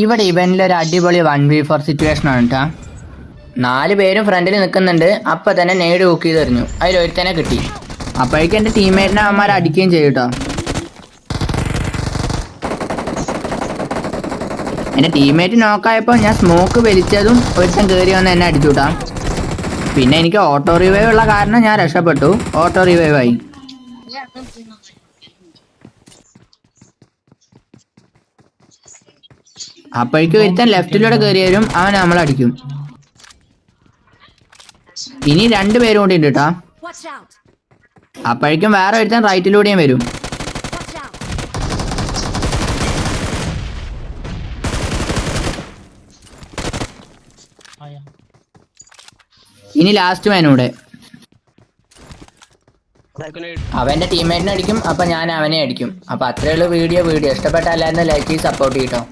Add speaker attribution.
Speaker 1: ഇവിടെ ഇവന്റിലൊരു അടിപൊളി 1v4 situation ആണ് കേട്ടാ. 4 പേരും ഫ്രണ്ടിൽ നിൽക്കുന്നുണ്ട്. അപ്പൊ തന്നെ നേട് കുക്ക് ചെയ്തെറിഞ്ഞു. അതിലൊരുത്തനെ കിട്ടി. അപ്പോഴേക്കും എന്റെ ടീംമേറ്റിനെ അവന്മാരെ അടിക്കുകയും ചെയ്യും കേട്ടോ. എന്റെ ടീംമേറ്റ് നോക്കായപ്പോൾ ഞാൻ സ്മോക്ക് വലിച്ചതും ഒരുത്തൻ കയറി വന്ന് എന്നെ അടിച്ചുകൂട്ടാ. പിന്നെ എനിക്ക് ഓട്ടോ റിവൈവ് ഉള്ള കാരണം ഞാൻ രക്ഷപ്പെട്ടു. ഓട്ടോ റിവൈവ് ആയി. അപ്പോഴേക്കും ഒരുത്തൻ ലെഫ്റ്റിലൂടെ കയറി വരും. അവൻ നമ്മളടിക്കും. ഇനി 2 പേരും കൂടി ഉണ്ട് കേട്ടാ. അപ്പോഴേക്കും വേറെ ഒരുത്തൻ റൈറ്റിലൂടെയും വരും. ഇനി ലാസ്റ്റ് മാനൂടെ അവന്റെ ടീംമേറ്റിനെ അടിക്കും. അപ്പൊ ഞാൻ അവനെ അടിക്കും. അപ്പൊ അത്രയുള്ള വീഡിയോ ഇഷ്ടപ്പെട്ട എല്ലാവരും ലൈക്ക് ചെയ്ത് സപ്പോർട്ട് ചെയ്യട്ടോ.